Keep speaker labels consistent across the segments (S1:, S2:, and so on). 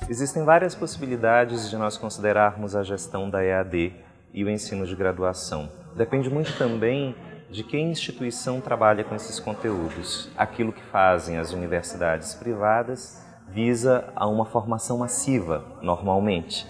S1: Existem várias possibilidades de nós considerarmos a gestão da EAD e o ensino de graduação. Depende muito também de que instituição trabalha com esses conteúdos. Aquilo que fazem as universidades privadas visa a uma formação massiva, normalmente.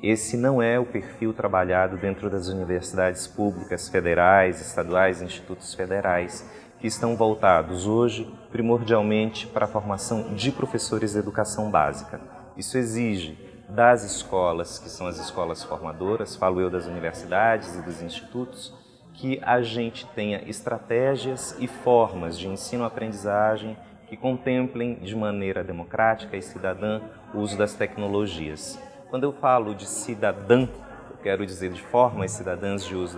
S1: Esse não é o perfil trabalhado dentro das universidades públicas, federais, estaduais, institutos federais, que estão voltados hoje primordialmente para a formação de professores de educação básica. Isso exige das escolas, que são as escolas formadoras, falo eu das universidades e dos institutos, que a gente tenha estratégias e formas de ensino-aprendizagem que contemplem de maneira democrática e cidadã o uso das tecnologias. Quando eu falo de cidadã, eu quero dizer de formas cidadãs de uso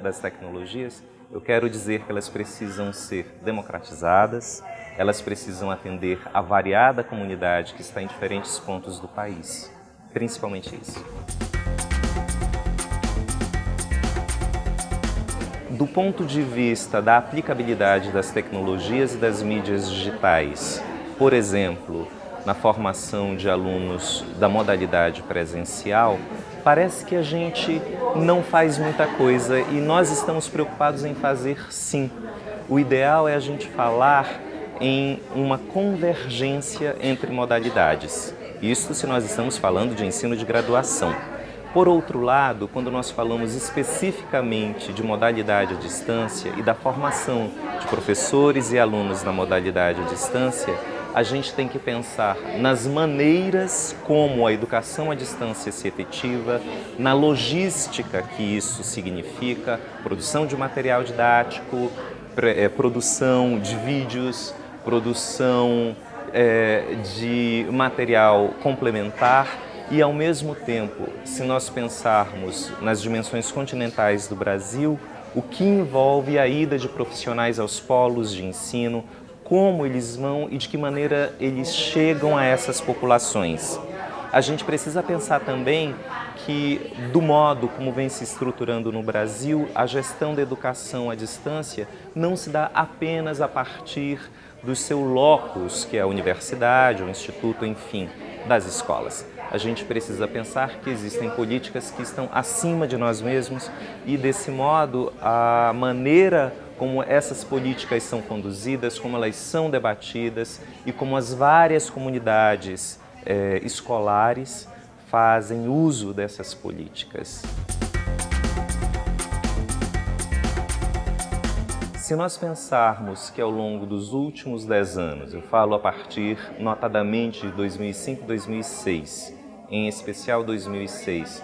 S1: das tecnologias, eu quero dizer que elas precisam ser democratizadas, elas precisam atender a variada comunidade que está em diferentes pontos do país, principalmente isso. Do ponto de vista da aplicabilidade das tecnologias e das mídias digitais, por exemplo, na formação de alunos da modalidade presencial, parece que a gente não faz muita coisa e nós estamos preocupados em fazer sim. O ideal é a gente falar em uma convergência entre modalidades. Isso se nós estamos falando de ensino de graduação. Por outro lado, quando nós falamos especificamente de modalidade à distância e da formação de professores e alunos na modalidade à distância, a gente tem que pensar nas maneiras como a educação à distância se efetiva, na logística que isso significa, produção de material didático, produção de vídeos, produção de material complementar e, ao mesmo tempo, se nós pensarmos nas dimensões continentais do Brasil, o que envolve a ida de profissionais aos polos de ensino, como eles vão e de que maneira eles chegam a essas populações. A gente precisa pensar também que, do modo como vem se estruturando no Brasil, a gestão da educação à distância não se dá apenas a partir do seu locus, que é a universidade, o instituto, enfim, das escolas. A gente precisa pensar que existem políticas que estão acima de nós mesmos e, desse modo, a maneira como essas políticas são conduzidas, como elas são debatidas e como as várias comunidades escolares fazem uso dessas políticas. Se nós pensarmos que ao longo dos últimos 10 anos, eu falo a partir notadamente de 2005 e 2006, em especial 2006,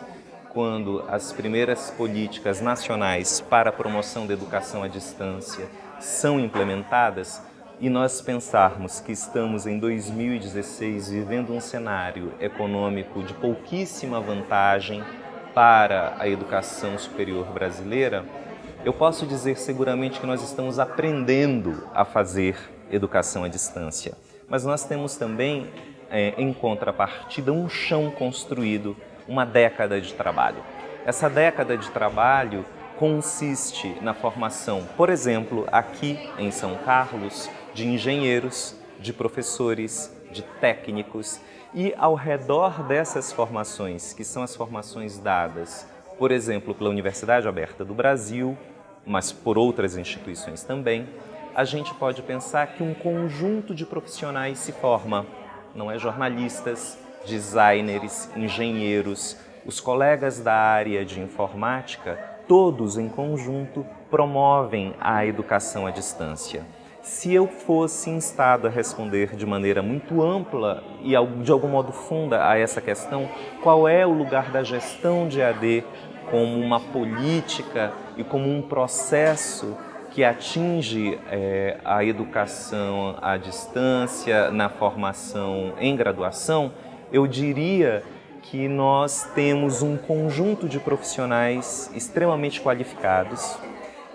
S1: quando as primeiras políticas nacionais para a promoção da educação à distância são implementadas, e nós pensarmos que estamos em 2016 vivendo um cenário econômico de pouquíssima vantagem para a educação superior brasileira, eu posso dizer seguramente que nós estamos aprendendo a fazer educação à distância. Mas nós temos também, em contrapartida, um chão construído, uma década de trabalho. Essa década de trabalho consiste na formação, por exemplo, aqui em São Carlos, de engenheiros, de professores, de técnicos, e ao redor dessas formações, que são as formações dadas, por exemplo, pela Universidade Aberta do Brasil, mas por outras instituições também, a gente pode pensar que um conjunto de profissionais se forma. Não é jornalistas, designers, engenheiros, os colegas da área de informática, todos em conjunto promovem a educação à distância. Se eu fosse instado a responder de maneira muito ampla e de algum modo funda a essa questão, qual é o lugar da gestão de EAD como uma política e como um processo que atinge a educação à distância na formação em graduação, eu diria que nós temos um conjunto de profissionais extremamente qualificados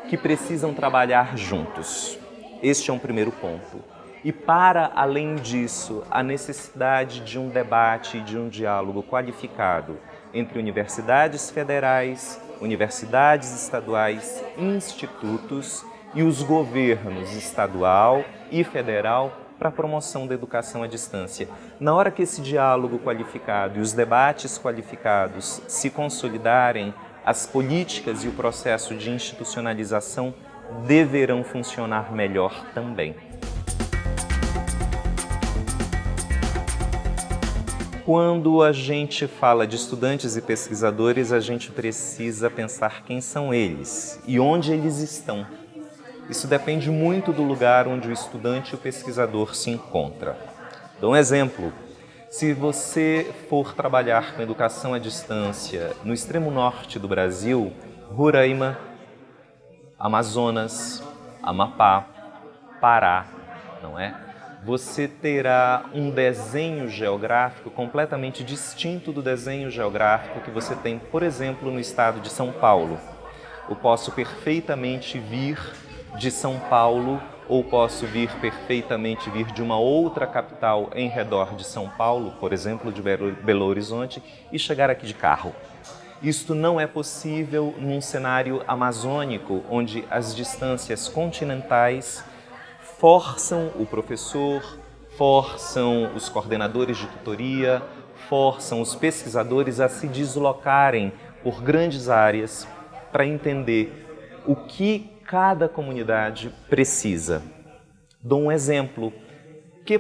S1: que precisam trabalhar juntos. Este é um primeiro ponto. E para além disso, a necessidade de um debate e de um diálogo qualificado entre universidades federais, universidades estaduais, institutos e os governos estadual e federal para a promoção da educação à distância. Na hora que esse diálogo qualificado e os debates qualificados se consolidarem, as políticas e o processo de institucionalização deverão funcionar melhor também. Quando a gente fala de estudantes e pesquisadores, a gente precisa pensar quem são eles e onde eles estão. Isso depende muito do lugar onde o estudante e o pesquisador se encontram. Dou um exemplo. Se você for trabalhar com educação à distância no extremo norte do Brasil, Roraima, Amazonas, Amapá, Pará, não é? Você terá um desenho geográfico completamente distinto do desenho geográfico que você tem, por exemplo, no estado de São Paulo. Eu posso perfeitamente vir de São Paulo ou posso perfeitamente vir de uma outra capital em redor de São Paulo, por exemplo, de Belo Horizonte, e chegar aqui de carro. Isto não é possível num cenário amazônico, onde as distâncias continentais forçam o professor, forçam os coordenadores de tutoria, forçam os pesquisadores a se deslocarem por grandes áreas para entender o que cada comunidade precisa. Dou um exemplo,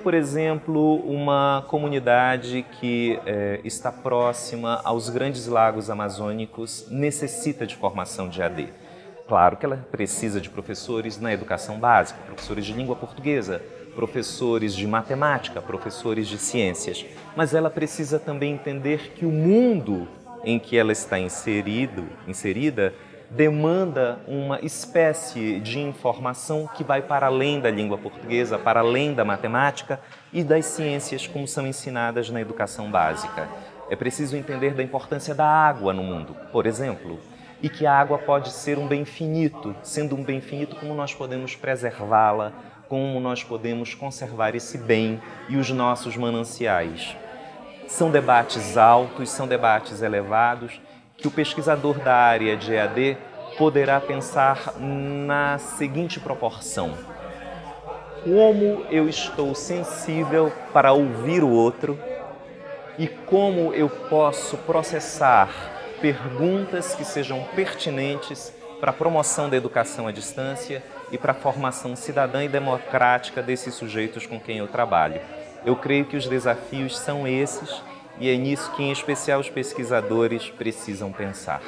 S1: por exemplo, uma comunidade que está próxima aos grandes lagos amazônicos necessita de formação de AD. Claro que ela precisa de professores na educação básica, professores de língua portuguesa, professores de matemática, professores de ciências, mas ela precisa também entender que o mundo em que ela está inserida demanda uma espécie de informação que vai para além da língua portuguesa, para além da matemática e das ciências como são ensinadas na educação básica. É preciso entender da importância da água no mundo, por exemplo, e que a água pode ser um bem finito. Sendo um bem finito, como nós podemos preservá-la, como nós podemos conservar esse bem e os nossos mananciais. São debates altos, são debates elevados, que o pesquisador da área de EAD poderá pensar na seguinte proporção: como eu estou sensível para ouvir o outro e como eu posso processar perguntas que sejam pertinentes para a promoção da educação à distância e para a formação cidadã e democrática desses sujeitos com quem eu trabalho. Eu creio que os desafios são esses e é nisso que, em especial, os pesquisadores precisam pensar.